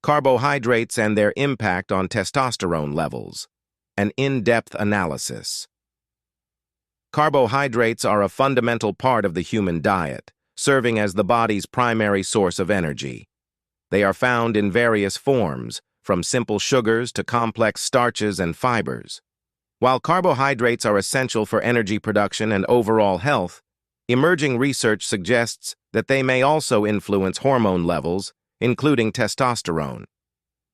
Carbohydrates and their impact on testosterone levels. An in-depth analysis. Carbohydrates are a fundamental part of the human diet, serving as the body's primary source of energy. They are found in various forms, from simple sugars to complex starches and fibers. While carbohydrates are essential for energy production and overall health, emerging research suggests that they may also influence hormone levels, including testosterone.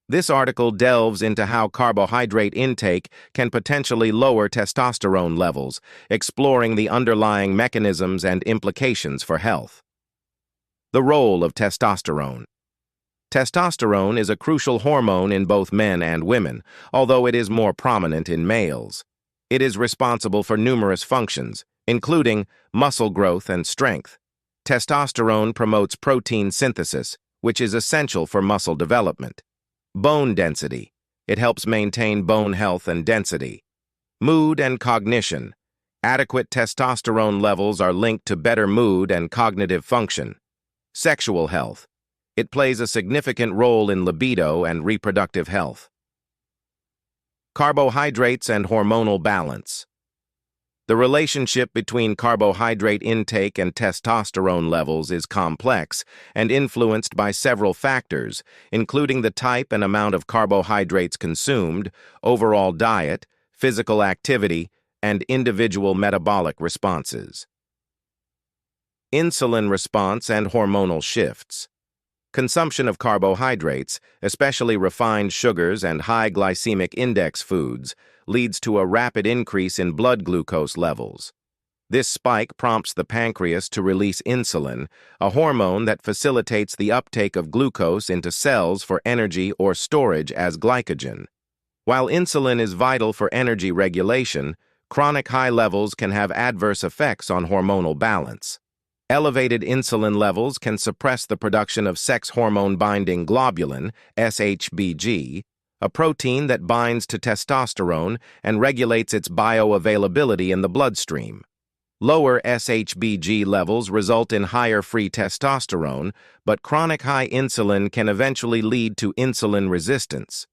This article delves into how carbohydrate intake can potentially lower testosterone levels, exploring the underlying mechanisms and implications for health. The role of testosterone. Testosterone is a crucial hormone in both men and women, although it is more prominent in males. It is responsible for numerous functions, including muscle growth and strength. Testosterone promotes protein synthesis, which is essential for muscle development. Bone density. It helps maintain bone health and density. Mood and cognition. Adequate testosterone levels are linked to better mood and cognitive function. Sexual health. It plays a significant role in libido and reproductive health. Carbohydrates and hormonal balance. The relationship between carbohydrate intake and testosterone levels is complex and influenced by several factors, including the type and amount of carbohydrates consumed, overall diet, physical activity, and individual metabolic responses. Insulin response and hormonal shifts. Consumption of carbohydrates, especially refined sugars and high glycemic index foods, leads to a rapid increase in blood glucose levels. This spike prompts the pancreas to release insulin, a hormone that facilitates the uptake of glucose into cells for energy or storage as glycogen. While insulin is vital for energy regulation, chronic high levels can have adverse effects on hormonal balance. Elevated insulin levels can suppress the production of sex hormone-binding globulin, SHBG, a protein that binds to testosterone and regulates its bioavailability in the bloodstream. Lower SHBG levels result in higher free testosterone, but chronic high insulin can eventually lead to insulin resistance.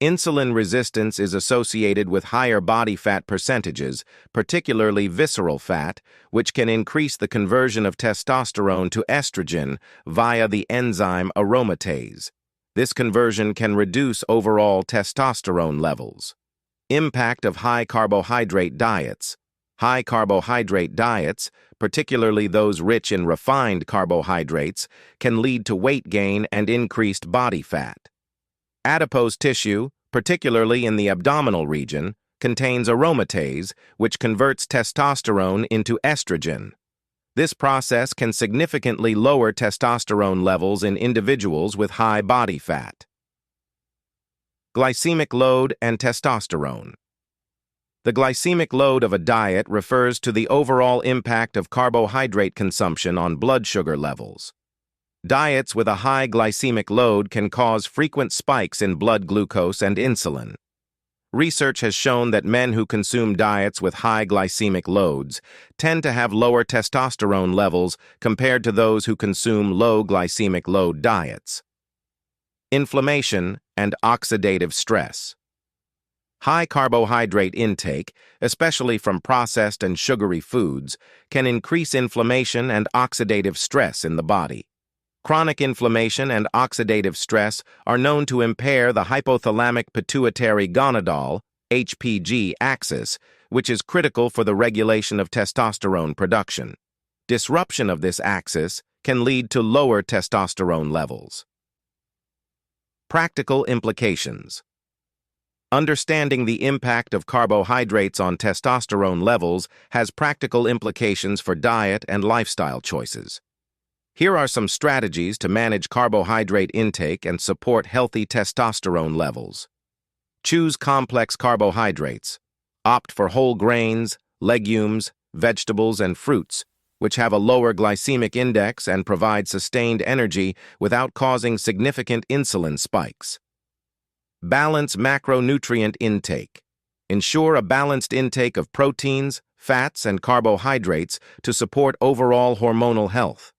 Insulin resistance is associated with higher body fat percentages, particularly visceral fat, which can increase the conversion of testosterone to estrogen via the enzyme aromatase. This conversion can reduce overall testosterone levels. Impact of high carbohydrate diets. High carbohydrate diets, particularly those rich in refined carbohydrates, can lead to weight gain and increased body fat. Adipose tissue, particularly in the abdominal region, contains aromatase, which converts testosterone into estrogen. This process can significantly lower testosterone levels in individuals with high body fat. Glycemic load and testosterone. The glycemic load of a diet refers to the overall impact of carbohydrate consumption on blood sugar levels. Diets with a high glycemic load can cause frequent spikes in blood glucose and insulin. Research has shown that men who consume diets with high glycemic loads tend to have lower testosterone levels compared to those who consume low glycemic load diets. Inflammation and oxidative stress. High carbohydrate intake, especially from processed and sugary foods, can increase inflammation and oxidative stress in the body. Chronic inflammation and oxidative stress are known to impair the hypothalamic pituitary gonadal (HPG) axis, which is critical for the regulation of testosterone production. Disruption of this axis can lead to lower testosterone levels. Practical implications. Understanding the impact of carbohydrates on testosterone levels has practical implications for diet and lifestyle choices. Here are some strategies to manage carbohydrate intake and support healthy testosterone levels. Choose complex carbohydrates. Opt for whole grains, legumes, vegetables, and fruits, which have a lower glycemic index and provide sustained energy without causing significant insulin spikes. Balance macronutrient intake. Ensure a balanced intake of proteins, fats, and carbohydrates to support overall hormonal health.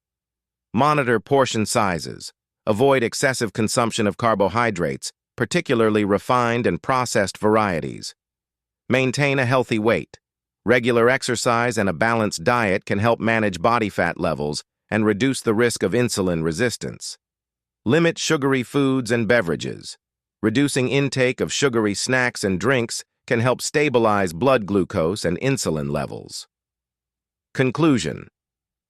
Monitor portion sizes. Avoid excessive consumption of carbohydrates, particularly refined and processed varieties. Maintain a healthy weight. Regular exercise and a balanced diet can help manage body fat levels and reduce the risk of insulin resistance. Limit sugary foods and beverages. Reducing intake of sugary snacks and drinks can help stabilize blood glucose and insulin levels. Conclusion: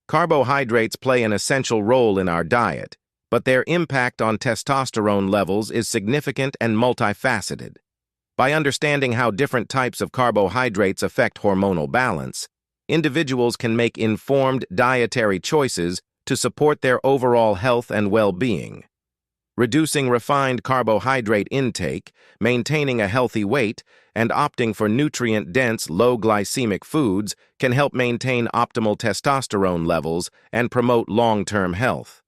carbohydrates play an essential role in our diet, but their impact on testosterone levels is significant and multifaceted. By understanding how different types of carbohydrates affect hormonal balance, individuals can make informed dietary choices to support their overall health and well-being. Reducing refined carbohydrate intake, maintaining a healthy weight, and opting for nutrient-dense, low-glycemic foods can help maintain optimal testosterone levels and promote long-term health.